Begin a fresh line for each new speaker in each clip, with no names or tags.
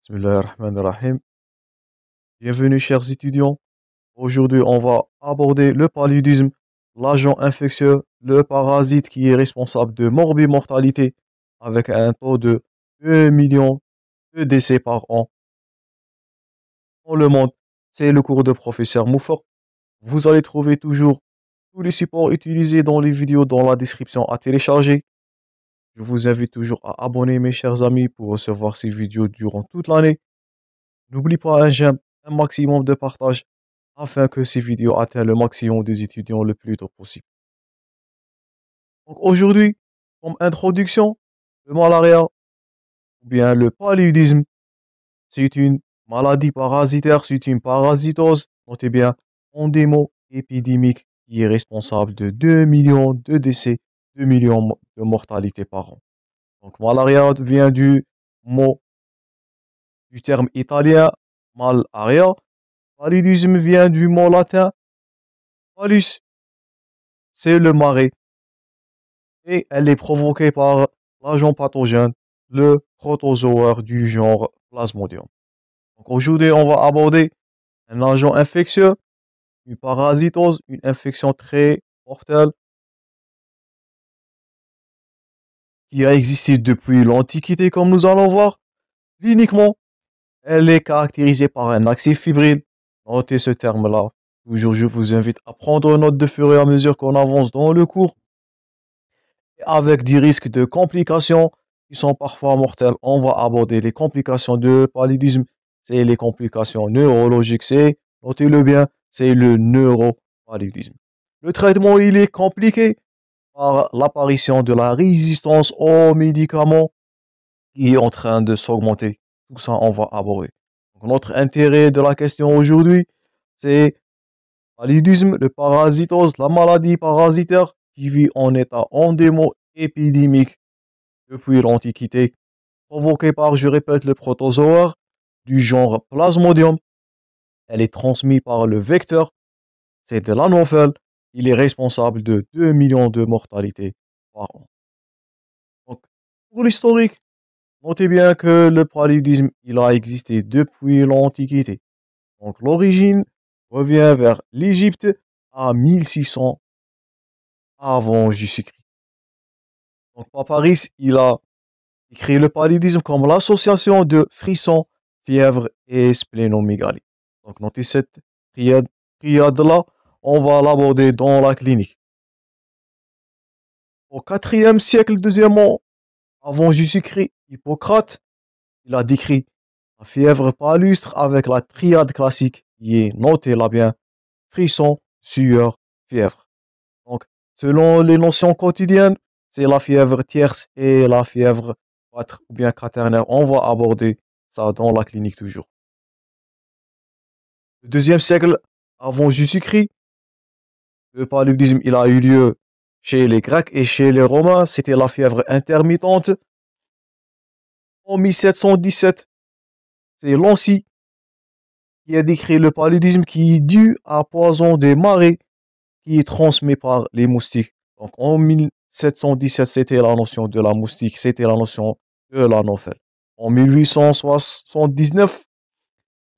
Bismillahirrahmanirrahim. Bienvenue, chers étudiants. Aujourd'hui, on va aborder le paludisme, l'agent infectieux, le parasite qui est responsable de morbimortalité avec un taux de 2 millions de décès par an dans le monde. C'est le cours de professeur Moufar. Vous allez trouver toujours tous les supports utilisés dans les vidéos dans la description à télécharger. Je vous invite toujours à abonner, mes chers amis, pour recevoir ces vidéos durant toute l'année. N'oublie pas un j'aime, un maximum de partage afin que ces vidéos atteignent le maximum des étudiants le plus tôt possible. Donc aujourd'hui, comme introduction, le malaria ou bien le paludisme, c'est une maladie parasitaire, c'est une parasitose, notez bien, endémo-épidémique qui est responsable de 2 millions de décès, 2 millions de mortalités par an. Donc malaria vient du terme italien malaria. Paludisme vient du mot latin palus, c'est le marais, et elle est provoquée par l'agent pathogène, le protozoaire du genre Plasmodium. Donc aujourd'hui, on va aborder un agent infectieux, une parasitose, une infection très mortelle qui a existé depuis l'Antiquité, comme nous allons voir. Cliniquement, elle est caractérisée par un accès fébrile. Notez ce terme-là. Toujours, je vous invite à prendre note de fur et à mesure qu'on avance dans le cours, avec des risques de complications qui sont parfois mortelles. On va aborder les complications de paludisme. C'est les complications neurologiques. C'est, notez-le bien, c'est le neuropaludisme. Le traitement, il est compliqué par l'apparition de la résistance aux médicaments qui est en train de s'augmenter. Tout ça, on va aborder. Donc, notre intérêt de la question aujourd'hui, c'est paludisme, le parasitose, la maladie parasitaire qui vit en état endémo-épidémique depuis l'Antiquité, provoquée par, je répète, le protozoaire du genre Plasmodium. Elle est transmise par le vecteur, c'est de l'anophèle. Il est responsable de 2 millions de mortalités par an. Donc, pour l'historique, notez bien que le paludisme, il a existé depuis l'Antiquité. Donc, l'origine revient vers l'Égypte à 1600 avant Jésus-Christ. Donc, Paparis, il a écrit le paludisme comme l'association de frissons, fièvre et splénomégalie. Donc, notez cette triade-là, on va l'aborder dans la clinique. Au IVe siècle, deuxièmement, avant Jésus-Christ, Hippocrate, il a décrit la fièvre palustre avec la triade classique qui est, notez-la bien, frisson, sueur, fièvre. Donc, selon les notions quotidiennes, c'est la fièvre tierce et la fièvre ou bien quaternaire. On va aborder ça dans la clinique toujours. Le deuxième siècle avant Jésus-Christ, le paludisme il a eu lieu chez les Grecs et chez les Romains. C'était la fièvre intermittente. En 1717, c'est Lancy qui a décrit le paludisme qui est dû à poison des marais qui est transmis par les moustiques. Donc en 1717, c'était la notion de la moustique, c'était la notion de l'anophèle. En 1879,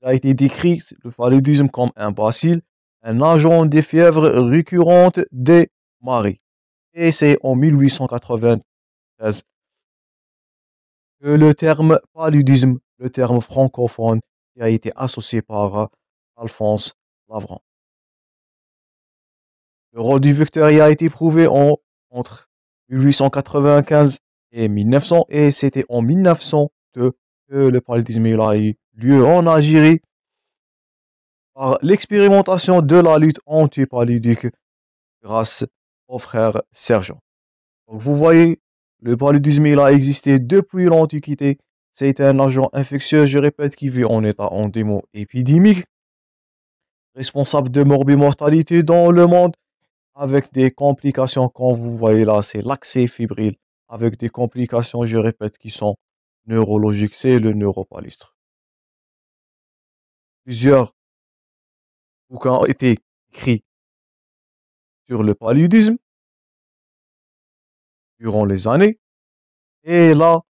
il a été décrit le paludisme comme un bacille, un agent des fièvres récurrentes des marais. Et c'est en 1893 que le terme paludisme, le terme francophone, qui a été associé par Alphonse Lavran. Le rôle du vecteur a été prouvé entre 1895 et 1900, et c'était en 1902 que le paludisme a eu lieu en Algérie par l'expérimentation de la lutte antipaludique grâce au frère Sergent. Donc vous voyez, le paludisme a existé depuis l'Antiquité. C'est un agent infectieux, je répète, qui vit en état endémo-épidémique, responsable de morbimortalité dans le monde, avec des complications, comme vous voyez là, c'est l'accès fébrile, avec des complications, je répète, qui sont neurologiques, c'est le neuropaludisme. Plusieurs bouquins ont été écrits sur le paludisme durant les années, et là,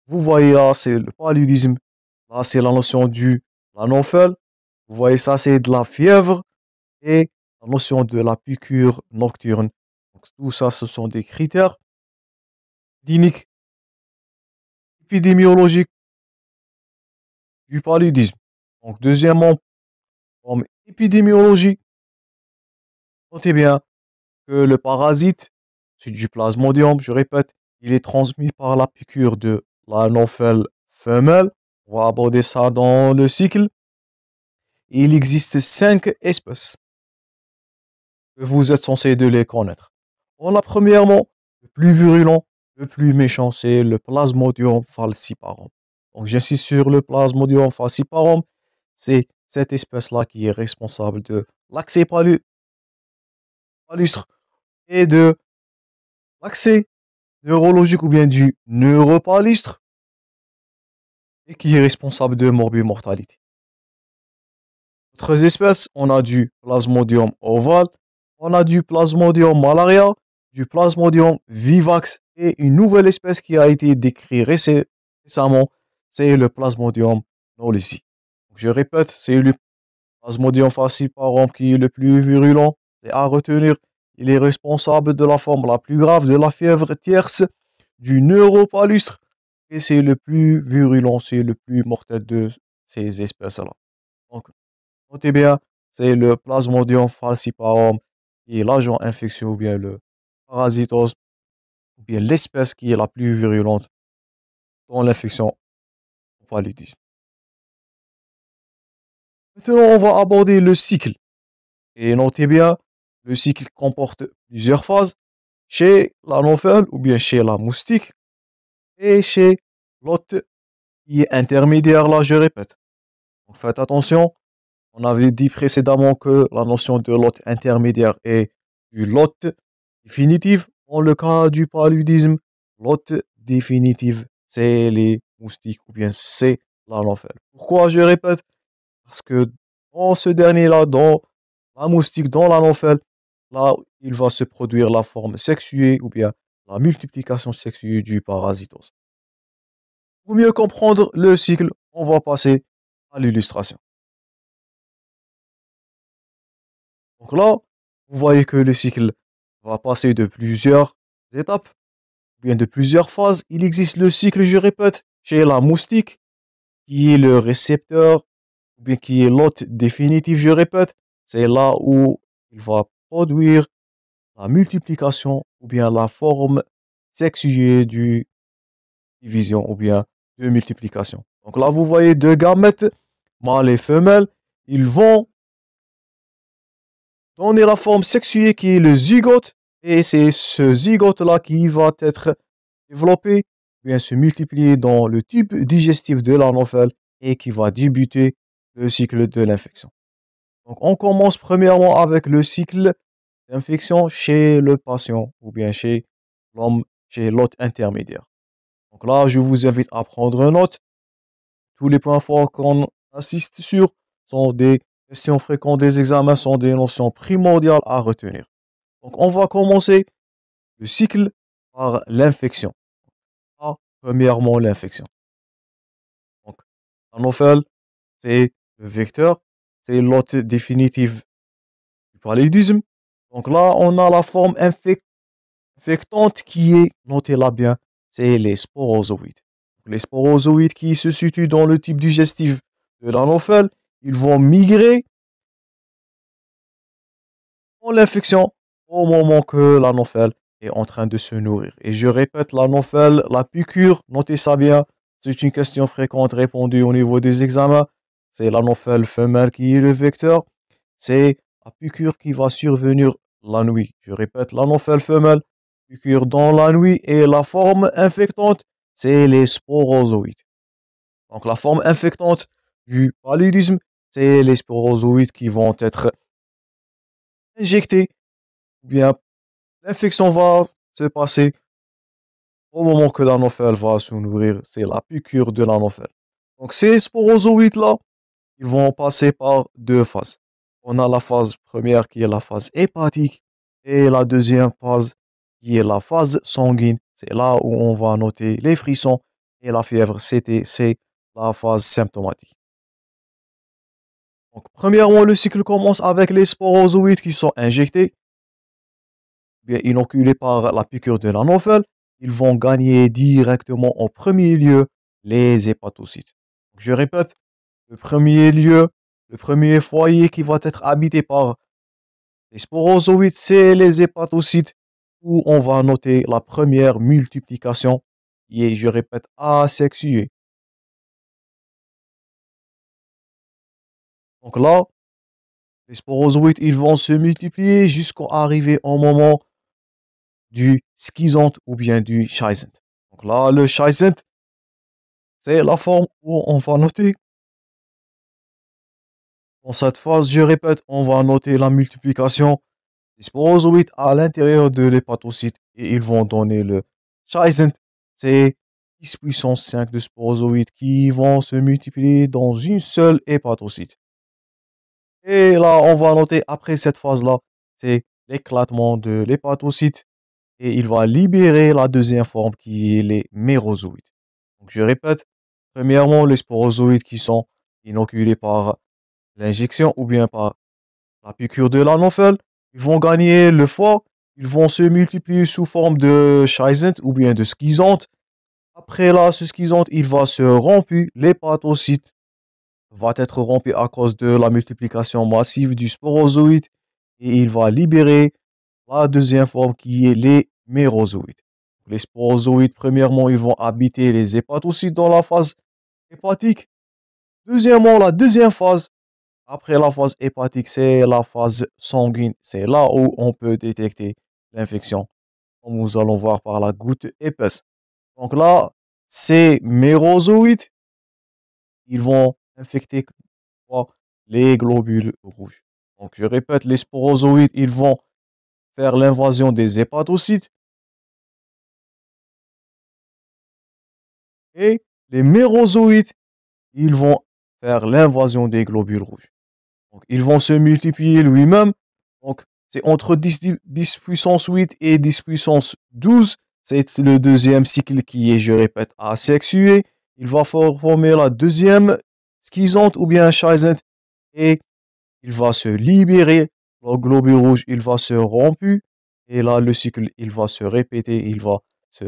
Vous voyez là, c'est le paludisme. Là, c'est la notion du l'anophèle. Vous voyez ça, c'est de la fièvre et la notion de la piqûre nocturne. Donc, tout ça, ce sont des critères cliniques, épidémiologiques du paludisme. Donc, deuxièmement, comme épidémiologie, notez bien que le parasite, c'est du plasmodium, je répète, il est transmis par la piqûre de l'anophèle femelle. On va aborder ça dans le cycle. Il existe 5 espèces que vous êtes censé de les connaître. On a premièrement, le plus virulent, le plus méchant, c'est le Plasmodium falciparum. Donc j'insiste sur le Plasmodium falciparum. C'est cette espèce-là qui est responsable de l'accès palustre et de l'accès neurologique ou bien du neuropalustre et qui est responsable de morbimortalité. Autres espèces, on a du Plasmodium ovale, on a du Plasmodium malaria, du Plasmodium vivax et une nouvelle espèce qui a été décrite récemment, c'est le Plasmodium knowlesi. Je répète, c'est le Plasmodium falciparum qui est le plus virulent. C'est à retenir, il est responsable de la forme la plus grave de la fièvre tierce, du neuropalustre, et c'est le plus virulent, c'est le plus mortel de ces espèces-là. Donc, notez bien, c'est le Plasmodium falciparum qui est l'agent infectieux ou bien le parasitose ou bien l'espèce qui est la plus virulente dans l'infection au paludisme. Maintenant, on va aborder le cycle. Et notez bien, le cycle comporte plusieurs phases chez l'anophèle ou bien chez la moustique et chez l'hôte qui est intermédiaire, là je répète. Donc faites attention, on avait dit précédemment que la notion de l'hôte intermédiaire est du l'hôte définitive. Dans le cas du paludisme, l'hôte définitive, c'est les moustiques ou bien c'est l'anophèle. Pourquoi je répète? Parce que dans ce dernier-là, dans la moustique, dans l'anophèle, là, il va se produire la forme sexuée ou bien la multiplication sexuée du parasitose. Pour mieux comprendre le cycle, on va passer à l'illustration. Donc là, vous voyez que le cycle va passer de plusieurs étapes, ou bien de plusieurs phases. Il existe le cycle, je répète, chez la moustique, qui est le récepteur, ou bien qui est l'hôte définitif, je répète. C'est là où il va produire la multiplication, ou bien la forme sexuée du division, ou bien de multiplication. Donc là, vous voyez deux gamètes, mâles et femelles, ils vont donner la forme sexuée qui est le zygote, et c'est ce zygote-là qui va être développé, bien se multiplier dans le tube digestif de l'anophèle et qui va débuter le cycle de l'infection. Donc on commence premièrement avec le cycle d'infection chez le patient ou bien chez l'homme, chez l'hôte intermédiaire. Donc là, je vous invite à prendre note. Tous les points forts qu'on assiste sur sont des questions fréquentes des examens, sont des notions primordiales à retenir. Donc, on va commencer le cycle par l'infection. Premièrement, l'infection. Donc, l'anophèle, c'est le vecteur, c'est l'hôte définitif du paludisme. Donc là, on a la forme infectante qui est, notez là bien, c'est les sporozoïdes. Les sporozoïdes qui se situent dans le tube digestif de l'anophèle, ils vont migrer dans l'infection au moment que l'anophèle est en train de se nourrir. Et je répète, l'anophèle, la piqûre, notez ça bien, c'est une question fréquente répondue au niveau des examens. C'est l'anophèle femelle qui est le vecteur. C'est la piqûre qui va survenir la nuit. Je répète, l'anophèle femelle, piqûre dans la nuit et la forme infectante, c'est les sporozoïdes. Donc la forme infectante du paludisme, c'est les sporozoïdes qui vont être injectés. Ou bien l'infection va se passer au moment que l'anophèle va se nourrir. C'est la piqûre de l'anophèle. Donc ces sporozoïdes-là, ils vont passer par deux phases. On a la phase première qui est la phase hépatique et la deuxième phase qui est la phase sanguine. C'est là où on va noter les frissons et la fièvre, c'est la phase symptomatique. Donc, premièrement, le cycle commence avec les sporozoïdes qui sont injectés, bien inoculés par la piqûre de l'anophèle. Ils vont gagner directement en premier lieu les hépatocytes. Donc, je répète, le premier lieu, le premier foyer qui va être habité par les sporozoïdes, c'est les hépatocytes, où on va noter la première multiplication qui est, je répète, asexuée. Donc là, les sporozoïdes, ils vont se multiplier jusqu'à arriver au moment du schizonte ou bien du schizonte. Donc là, le schizonte, c'est la forme où on va noter. Dans cette phase, je répète, on va noter la multiplication des sporozoïdes à l'intérieur de l'hépatocyte et ils vont donner le schizonte. C'est 10 puissance 5 de sporozoïdes qui vont se multiplier dans une seule hépatocyte. Et là, on va noter après cette phase-là, c'est l'éclatement de l'hépatocyte et il va libérer la deuxième forme qui est les mérozoïdes. Donc je répète, premièrement, les sporozoïdes qui sont inoculés par l'injection ou bien par la piqûre de l'anophèle, ils vont gagner le foie, ils vont se multiplier sous forme de schizonte ou bien de schizonte. Après là, ce schizonte, il va se rompre, l'hépatocyte va être rompu à cause de la multiplication massive du sporozoïde et il va libérer la deuxième forme qui est les mérozoïdes. Les sporozoïdes, premièrement, ils vont habiter les hépatocytes dans la phase hépatique. Deuxièmement, la deuxième phase, après la phase hépatique, c'est la phase sanguine. C'est là où on peut détecter l'infection, comme nous allons voir par la goutte épaisse. Donc là, ces mérozoïdes, ils vont infecter les globules rouges. Donc je répète, les sporozoïdes, ils vont faire l'invasion des hépatocytes et les mérozoïdes, ils vont faire l'invasion des globules rouges. Donc ils vont se multiplier lui-même. Donc c'est entre 10 puissance 8 et 10 puissance 12. C'est le deuxième cycle qui est, je répète, asexué. Il va former la deuxième schizonte ou bien schizonte et il va se libérer. Le globule rouge, il va se rompre. Et là, le cycle, il va se répéter. Il va se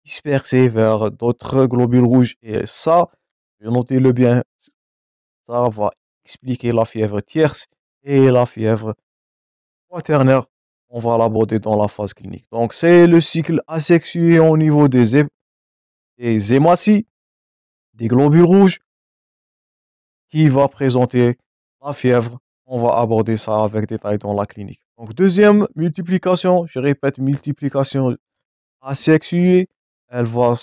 disperser vers d'autres globules rouges. Et ça, notez-le bien, ça va expliquer la fièvre tierce et la fièvre quaternaire. On va l'aborder dans la phase clinique. Donc, c'est le cycle asexué au niveau des hématies, des globules rouges, qui va présenter la fièvre. On va aborder ça avec détail dans la clinique. Donc, deuxième multiplication, je répète, multiplication asexuée, elle va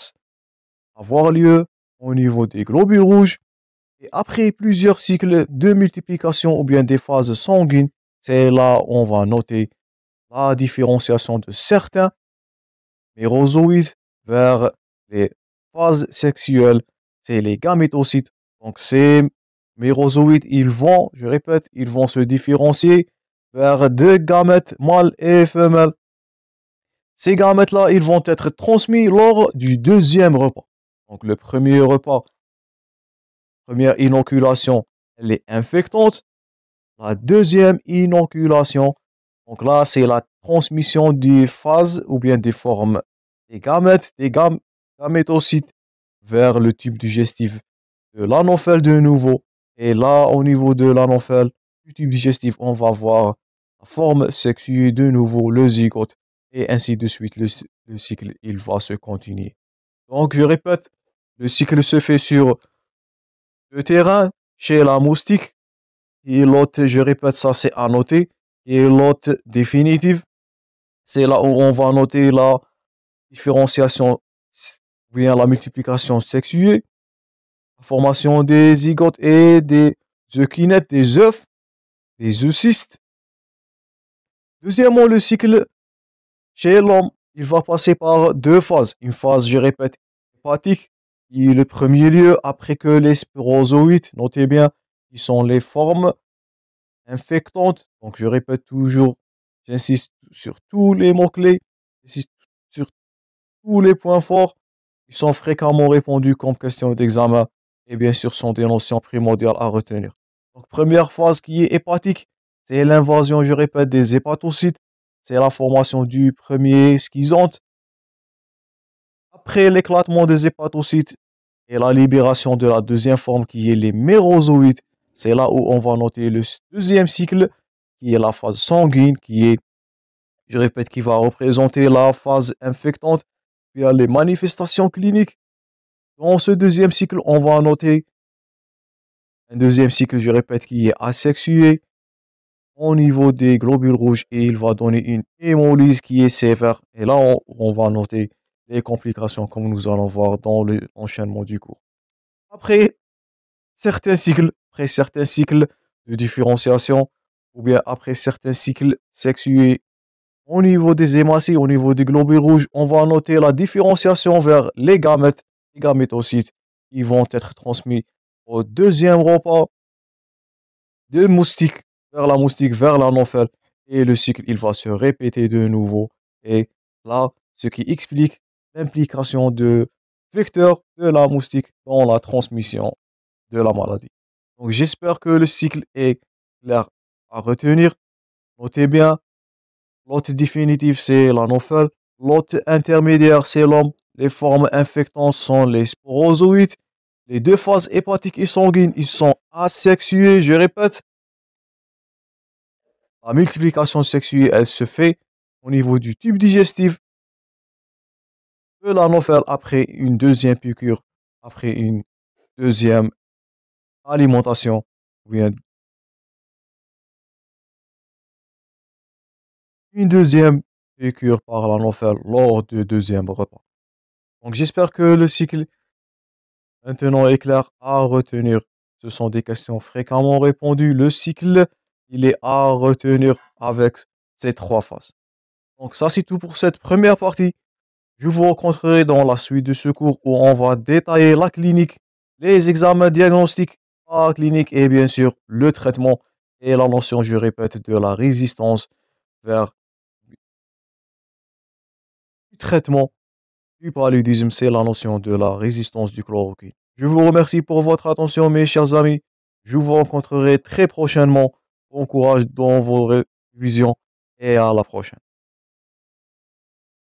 avoir lieu au niveau des globules rouges. Et après plusieurs cycles de multiplication ou bien des phases sanguines, c'est là où on va noter la différenciation de certains mérozoïdes vers les phases sexuelles, c'est les gamétocytes. Donc ces mérozoïdes, ils vont, je répète, ils vont se différencier vers deux gamètes mâles et femelles. Ces gamètes-là, ils vont être transmis lors du deuxième repas. Donc le premier repas, première inoculation, elle est infectante. La deuxième inoculation, donc là, c'est la transmission des phases ou bien des formes des gamètes, gamétocytes vers le tube digestif de l'anophèle de nouveau. Et là, au niveau de l'anophèle, du tube digestif, on va voir la forme sexuée de nouveau, le zygote, et ainsi de suite. Le cycle, il va se continuer. Donc, je répète, le cycle se fait sur le terrain, chez la moustique, et l'hôte, je répète, ça c'est à noter. Et l'hôte définitive, c'est là où on va noter la différenciation, ou bien la multiplication sexuée, la formation des zygotes et des œquinettes, des œufs, des oocytes. Deuxièmement, le cycle chez l'homme, il va passer par deux phases. Une phase, je répète, hépatique, qui est le premier lieu après que les sporozoïdes, notez bien, qui sont les formes infectantes. Donc, je répète toujours, j'insiste sur tous les mots-clés, j'insiste sur tous les points forts. Ils sont fréquemment répondus comme question d'examen et bien sûr sont des notions primordiales à retenir. Donc, première phase qui est hépatique, c'est l'invasion, je répète, des hépatocytes. C'est la formation du premier schizonte. Après l'éclatement des hépatocytes et la libération de la deuxième forme qui est les mérozoïtes, c'est là où on va noter le deuxième cycle qui est la phase sanguine, qui est, je répète, qui va représenter la phase infectante. Puis il y a les manifestations cliniques. Dans ce deuxième cycle, on va noter un deuxième cycle, je répète, qui est asexué au niveau des globules rouges et il va donner une hémolyse qui est sévère. Et là, on va noter les complications comme nous allons voir dans l'enchaînement du cours. Après certains cycles de différenciation, ou bien après certains cycles sexués, au niveau des hématies, au niveau des globules rouges, on va noter la différenciation vers les gamétocytes, qui vont être transmis au deuxième repas de moustique vers la moustique, vers la nymphelle, et le cycle, il va se répéter de nouveau. Et là, ce qui explique l'implication de vecteurs de la moustique dans la transmission de la maladie. Donc, j'espère que le cycle est clair à retenir. Notez bien, l'hôte définitif, c'est la nymphelle. L'hôte intermédiaire, c'est l'homme. Les formes infectantes sont les sporozoïdes. Les deux phases hépatiques et sanguines, ils sont asexués, je répète. La multiplication sexuée, elle se fait au niveau du tube digestif de la nymphelle après une deuxième piqûre, après une deuxième alimentation, ou bien une deuxième piqûre par la nymphelle lors du deuxième repas. Donc j'espère que le cycle maintenant est clair à retenir. Ce sont des questions fréquemment répondues. Le cycle, il est à retenir avec ces trois phases. Donc ça, c'est tout pour cette première partie. Je vous rencontrerai dans la suite de ce cours où on va détailler la clinique, les examens diagnostiques par clinique et bien sûr le traitement et la notion, je répète, de la résistance vers le traitement du paludisme, c'est la notion de la résistance du chloroquine. Je vous remercie pour votre attention, mes chers amis. Je vous rencontrerai très prochainement. Bon courage dans vos révisions et à la prochaine.